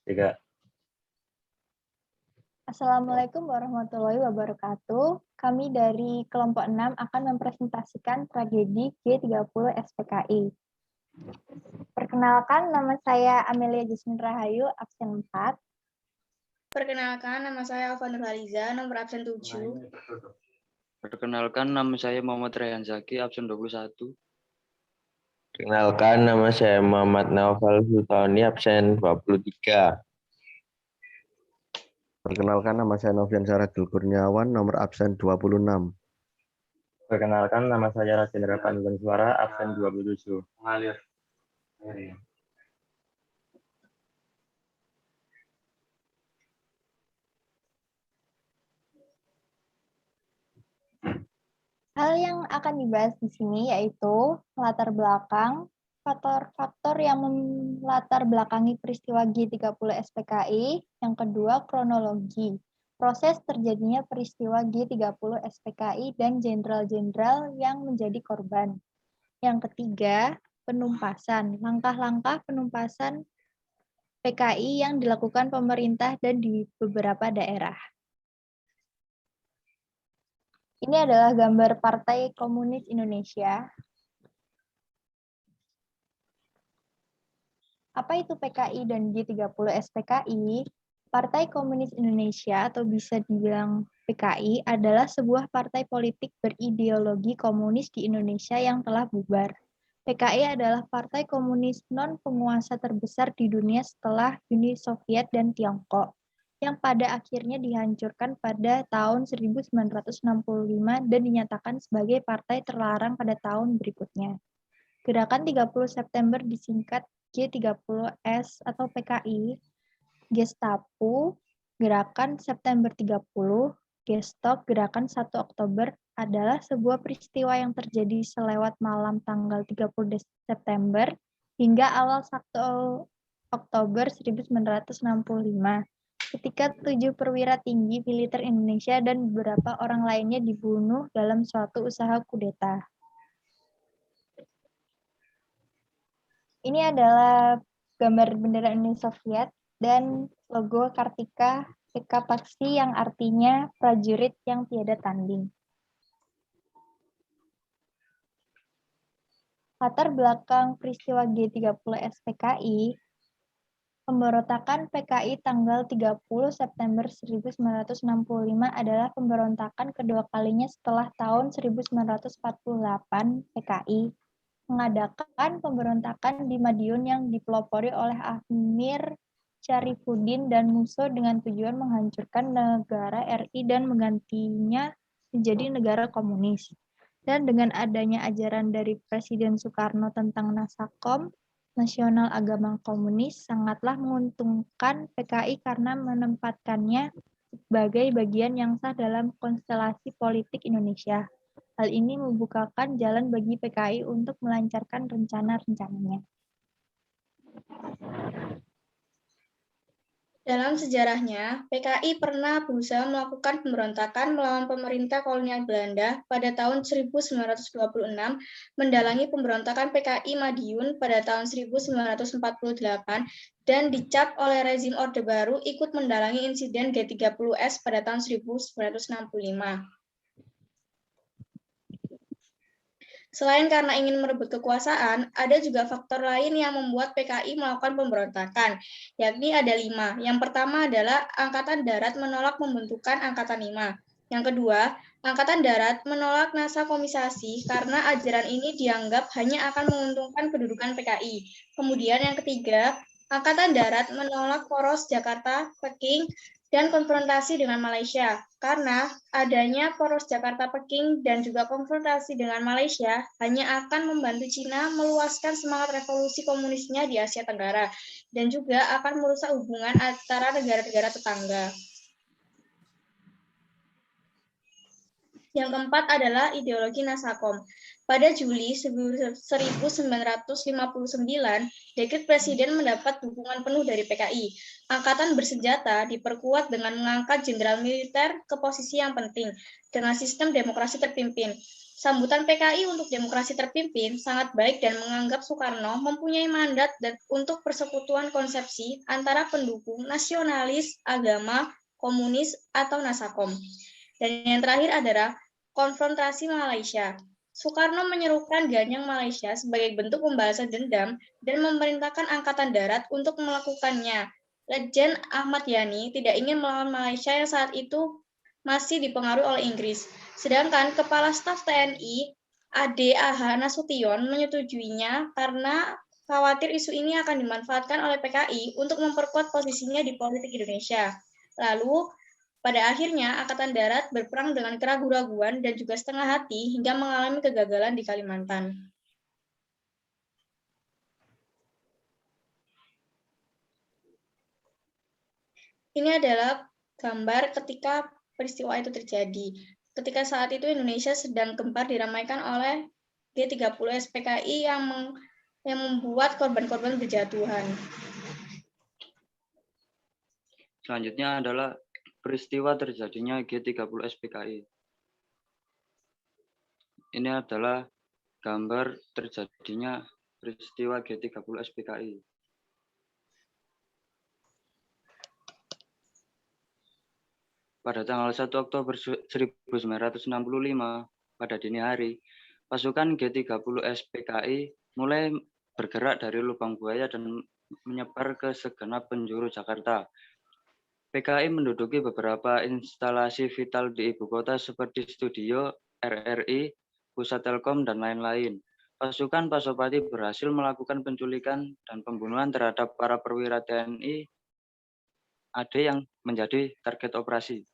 Tiga. Assalamualaikum warahmatullahi wabarakatuh. Kami dari kelompok 6 akan mempresentasikan tragedi G30 SPKI. Perkenalkan, nama saya Amelia Jasmine Rahayu, absen 4. Perkenalkan, nama saya Alva Nurhaliza, nomor absen 7. Perkenalkan, nama saya Muhammad Rayhan Zaki, absen 21. Perkenalkan, nama saya Muhammad Naufal Sultani, absen 23. Perkenalkan, nama saya Novian Saragil Kurniawan, nomor absen 26. Perkenalkan, nama saya Rasendra Panduan Suara, absen 27. Mengalir. Hal yang akan dibahas di sini yaitu latar belakang, faktor-faktor yang melatar belakangi peristiwa G30 SPKI, yang kedua kronologi, proses terjadinya peristiwa G30 SPKI dan jenderal-jenderal yang menjadi korban. Yang ketiga, penumpasan, langkah-langkah penumpasan PKI yang dilakukan pemerintah dan di beberapa daerah. Ini adalah gambar Partai Komunis Indonesia. Apa itu PKI dan G30 SPKI? Partai Komunis Indonesia atau bisa dibilang PKI adalah sebuah partai politik berideologi komunis di Indonesia yang telah bubar. PKI adalah partai komunis non-penguasa terbesar di dunia setelah Uni Soviet dan Tiongkok, yang pada akhirnya dihancurkan pada tahun 1965 dan dinyatakan sebagai partai terlarang pada tahun berikutnya. Gerakan 30 September disingkat G30S atau PKI, Gestapo, Gerakan September 30, Gestok, Gerakan 1 Oktober adalah sebuah peristiwa yang terjadi selewat malam tanggal 30 September hingga awal 1 Oktober 1965, ketika 7 perwira tinggi militer Indonesia dan beberapa orang lainnya dibunuh dalam suatu usaha kudeta. Ini adalah gambar bendera Uni Soviet dan logo Kartika Eka Paksi yang artinya prajurit yang tiada tanding. Latar belakang peristiwa G30 SPKI, pemberontakan PKI tanggal 30 September 1965 adalah pemberontakan kedua kalinya setelah tahun 1948 PKI mengadakan pemberontakan di Madiun yang dipelopori oleh Amir Syarifuddin dan Musso dengan tujuan menghancurkan negara RI dan menggantinya menjadi negara komunis. Dan dengan adanya ajaran dari Presiden Soekarno tentang Nasakom, Nasional Agama Komunis, sangatlah menguntungkan PKI karena menempatkannya sebagai bagian yang sah dalam konstelasi politik Indonesia. Hal ini membukakan jalan bagi PKI untuk melancarkan rencana-rencananya. Dalam sejarahnya, PKI pernah berusaha melakukan pemberontakan melawan pemerintah kolonial Belanda pada tahun 1926, mendalangi pemberontakan PKI Madiun pada tahun 1948, dan dicap oleh rezim Orde Baru ikut mendalangi insiden G30S pada tahun 1965. Selain karena ingin merebut kekuasaan, ada juga faktor lain yang membuat PKI melakukan pemberontakan, yakni ada 5. Yang pertama adalah Angkatan Darat menolak pembentukan Angkatan 5. Yang kedua, Angkatan Darat menolak nasakomisasi karena ajaran ini dianggap hanya akan menguntungkan kedudukan PKI. Kemudian yang ketiga, Angkatan Darat menolak poros Jakarta-Peking dan konfrontasi dengan Malaysia. Karena adanya poros Jakarta-Peking dan juga konfrontasi dengan Malaysia hanya akan membantu Cina meluaskan semangat revolusi komunisnya di Asia Tenggara dan juga akan merusak hubungan antara negara-negara tetangga. Yang keempat adalah ideologi Nasakom. Pada Juli 1959, Dekret Presiden mendapat dukungan penuh dari PKI. Angkatan bersenjata diperkuat dengan mengangkat jenderal militer ke posisi yang penting dengan sistem demokrasi terpimpin. Sambutan PKI untuk demokrasi terpimpin sangat baik dan menganggap Soekarno mempunyai mandat untuk persekutuan konsepsi antara pendukung nasionalis, agama, komunis, atau Nasakom. Dan yang terakhir adalah konfrontasi Malaysia. Soekarno menyerukan Ganyang Malaysia sebagai bentuk pembalasan dendam dan memerintahkan Angkatan Darat untuk melakukannya. Letjen Ahmad Yani tidak ingin melawan Malaysia yang saat itu masih dipengaruhi oleh Inggris. Sedangkan Kepala Staf TNI Ade A.H. Nasution menyetujuinya karena khawatir isu ini akan dimanfaatkan oleh PKI untuk memperkuat posisinya di politik Indonesia. Lalu, pada akhirnya, Angkatan Darat berperang dengan keraguan-raguan dan juga setengah hati hingga mengalami kegagalan di Kalimantan. Ini adalah gambar ketika peristiwa itu terjadi. Ketika saat itu Indonesia sedang gencar diramaikan oleh G30 SPKI yang membuat korban-korban berjatuhan. Selanjutnya adalah peristiwa terjadinya G30 SPKI. Ini adalah gambar terjadinya peristiwa G30 SPKI. Pada tanggal 1 Oktober 1965, pada dini hari, pasukan G30 SPKI mulai bergerak dari Lubang Buaya dan menyebar ke segenap penjuru Jakarta. PKI menduduki beberapa instalasi vital di ibu kota seperti studio, RRI, pusat Telkom, dan lain-lain. Pasukan Pasopati berhasil melakukan penculikan dan pembunuhan terhadap para perwira TNI AD yang menjadi target operasi.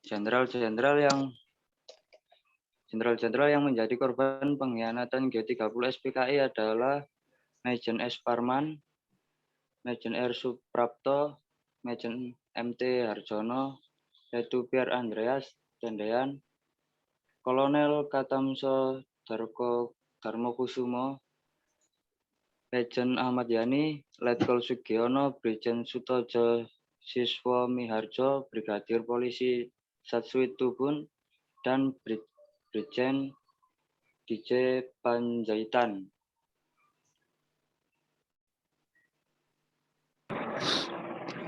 Jenderal-jenderal yang menjadi korban pengkhianatan G30 SPKI adalah Majen S. Parman, Majen R. Suprapto, Majen MT Harjono, Letu Pierre Andreas Tendean, Kolonel Katamso Darmokusumo, Lejen Ahmad Yani, Letkol Sugiono, Brigjen Sutojo Siswo Miharjo, Brigadir Polisi Satswit Tubun, dan Brigjen DJ Panjaitan.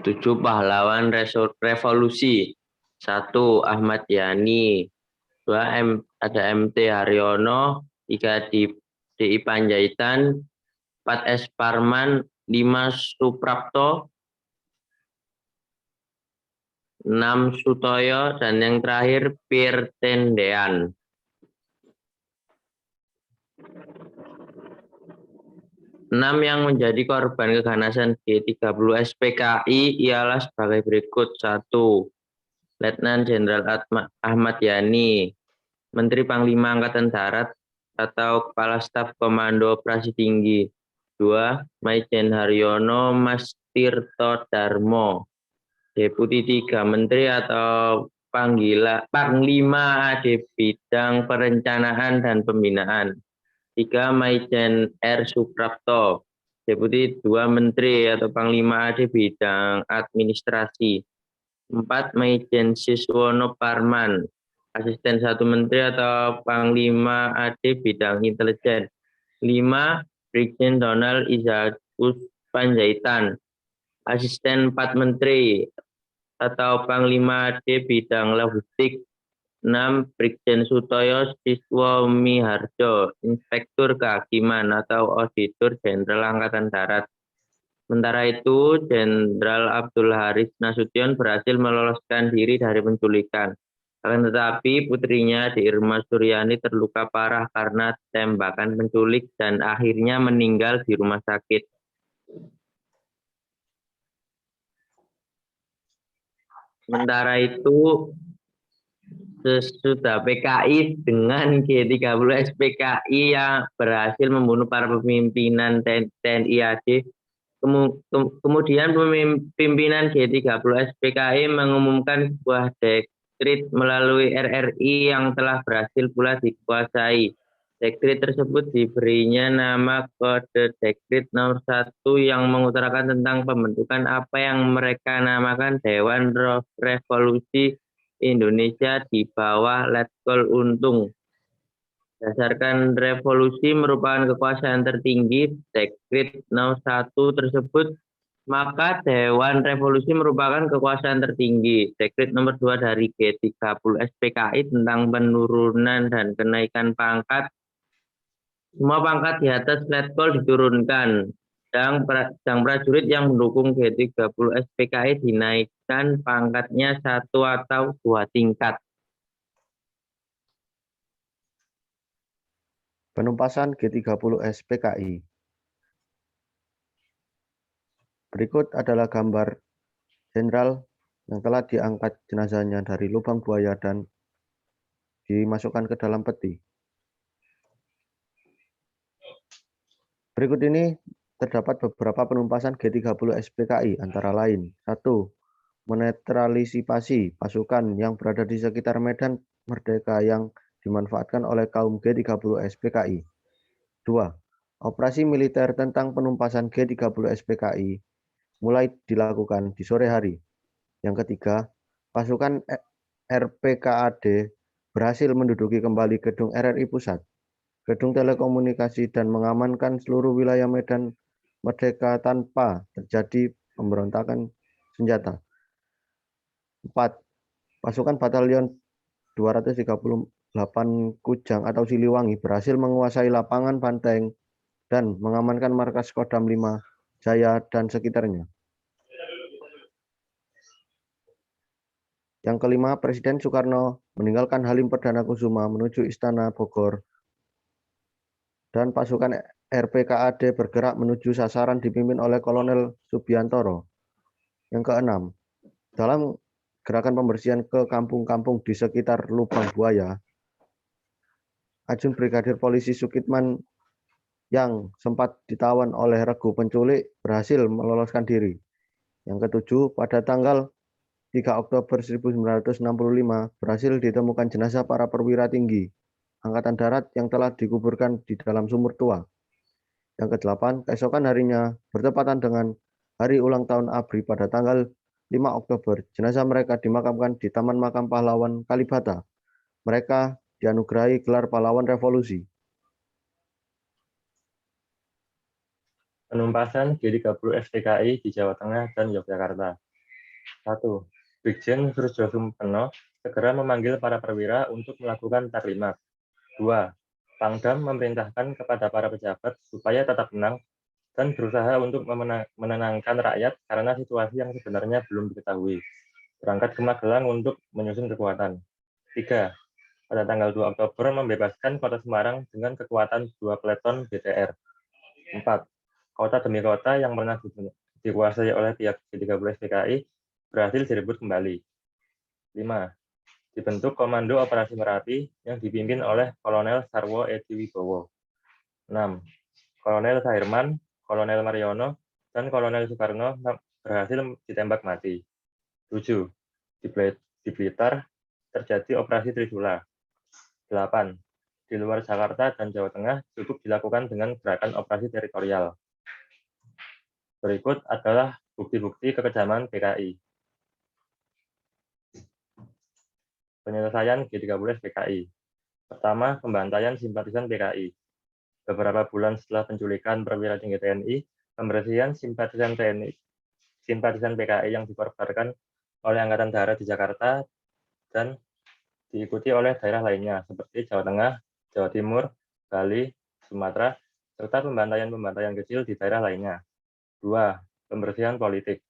Tujuh pahlawan revolusi. 1. Ahmad Yani. 2. Ada MT Haryono. 3. DI Panjaitan. 4. S. Parman. 5. Suprapto. 6. Sutoyo, dan yang terakhir Pierre Tendean. Yang menjadi korban keganasan G30 SPKI ialah sebagai berikut. 1. Letnan Jenderal Ahmad Yani, Menteri Panglima Angkatan Darat atau Kepala Staf Komando Operasi Tinggi. 2. Majen Haryono Mas Tirto Darmo, Deputi 3 Menteri atau Panglima AD Bidang Perencanaan dan Pembinaan. 3. Majen R. Suprapto, Deputi 2 Menteri atau Panglima AD Bidang Administrasi. 4. Majen Siswono Parman, Asisten 1 Menteri atau Panglima AD Bidang Intelijen. 5. Brigjen Donald Izakus Panjaitan, Asisten 4 Menteri atau Panglima AD Bidang Logistik. 6. Brigjen Sutoyo Siswo Miharjo, Inspektur Kehakiman atau Auditor Jenderal Angkatan Darat. Sementara itu, Jenderal Abdul Haris Nasution berhasil meloloskan diri dari penculikan. Akan tetapi, putrinya Irma Suryani terluka parah karena tembakan penculik dan akhirnya meninggal di rumah sakit. Sementara itu, sesudah PKI dengan G30 SPKI yang berhasil membunuh para pimpinan TNI AD, Kemudian pimpinan G30 SPKI mengumumkan sebuah dekrit melalui RRI yang telah berhasil pula dikuasai. Dekrit tersebut diberinya nama Kode Dekrit Nomor 1 yang mengutarakan tentang pembentukan apa yang mereka namakan Dewan Revolusi Indonesia di bawah Letkol Untung. Berdasarkan revolusi merupakan kekuasaan tertinggi Dekrit Nomor 1 tersebut, maka Dewan Revolusi merupakan kekuasaan tertinggi. Dekrit Nomor 2 dari G30 SPKI tentang penurunan dan kenaikan pangkat. Semua pangkat di atas Letkol diturunkan. Dan prajurit yang mendukung G30 SPKI dinaikkan pangkatnya 1 atau 2 tingkat. Penumpasan G30 SPKI. Berikut adalah gambar jenderal yang telah diangkat jenazahnya dari lubang buaya dan dimasukkan ke dalam peti. Berikut ini terdapat beberapa penumpasan G30 SPKI, antara lain: 1. Menetralisasi pasukan yang berada di sekitar Medan Merdeka yang dimanfaatkan oleh kaum G30 SPKI. 2. Operasi militer tentang penumpasan G30 SPKI mulai dilakukan di sore hari. Yang ketiga, pasukan RPKAD berhasil menduduki kembali gedung RRI Pusat, gedung telekomunikasi, dan mengamankan seluruh wilayah Medan Merdeka tanpa terjadi pemberontakan senjata. 4. Pasukan Batalion 238 Kujang atau Siliwangi berhasil menguasai lapangan Banteng dan mengamankan markas Kodam 5 Jaya dan sekitarnya. Yang kelima, Presiden Soekarno meninggalkan Halim Perdana Kusuma menuju Istana Bogor dan pasukan RPKAD bergerak menuju sasaran dipimpin oleh Kolonel Subiantoro. Yang keenam, dalam gerakan pembersihan ke kampung-kampung di sekitar lubang buaya, Ajun Brigadir Polisi Sukitman yang sempat ditawan oleh regu penculik berhasil meloloskan diri. Yang ketujuh, pada tanggal 3 Oktober 1965 berhasil ditemukan jenazah para perwira tinggi Angkatan Darat yang telah dikuburkan di dalam sumur tua. Yang kedelapan, keesokan harinya bertepatan dengan hari ulang tahun ABRI pada tanggal 5 Oktober, jenazah mereka dimakamkan di Taman Makam Pahlawan Kalibata. Mereka dianugerahi gelar pahlawan revolusi. Penumpasan G30 SPKI di Jawa Tengah dan Yogyakarta. 1. Brigjen Surjo Sumpeno segera memanggil para perwira untuk melakukan taklimat. 2. Pangdam memerintahkan kepada para pejabat supaya tetap tenang dan berusaha untuk menenangkan rakyat karena situasi yang sebenarnya belum diketahui. Berangkat ke Magelang untuk menyusun kekuatan. 3. Pada tanggal 2 Oktober membebaskan kota Semarang dengan kekuatan 2 peleton BTR. 4. Kota demi kota yang pernah dikuasai oleh pihak G30 SPKI berhasil direbut kembali. 5. Dibentuk Komando Operasi Merapi yang dipimpin oleh Kolonel Sarwo Edi Wibowo. 6. Kolonel Sairman, Kolonel Mariono, dan Kolonel Soekarno berhasil ditembak mati. 7. Di Blitar terjadi Operasi Trisula. 8. Di luar Jakarta dan Jawa Tengah cukup dilakukan dengan gerakan operasi teritorial. Berikut adalah bukti-bukti kekejaman PKI. Penyelesaian G30 SPKI. Pertama, pembantaian simpatisan PKI. Beberapa bulan setelah penculikan perwira tinggi TNI, pembersihan simpatisan PKI yang dikorbankan oleh Angkatan Darat di Jakarta dan diikuti oleh daerah lainnya seperti Jawa Tengah, Jawa Timur, Bali, Sumatera, serta pembantaian-pembantaian kecil di daerah lainnya. 2. Pembersihan politik.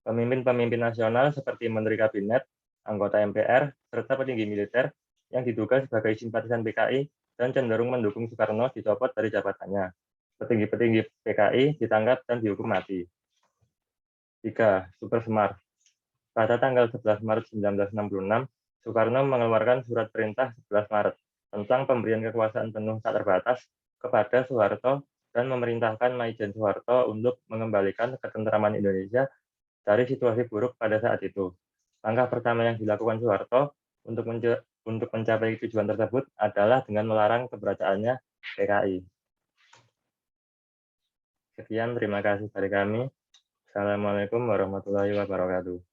Pemimpin-pemimpin nasional seperti Menteri Kabinet, anggota MPR, serta petinggi militer yang diduga sebagai simpatisan PKI dan cenderung mendukung Soekarno dicopot dari jabatannya. Petinggi-petinggi PKI ditangkap dan dihukum mati. 3. Super Semar. Pada tanggal 11 Maret 1966, Soekarno mengeluarkan surat perintah 11 Maret tentang pemberian kekuasaan penuh tak terbatas kepada Soeharto dan memerintahkan Maijen Soeharto untuk mengembalikan ketentraman Indonesia dari situasi buruk pada saat itu. Langkah pertama yang dilakukan Soeharto untuk mencapai tujuan tersebut adalah dengan melarang keberadaannya PKI. Sekian, terima kasih dari kami. Assalamualaikum warahmatullahi wabarakatuh.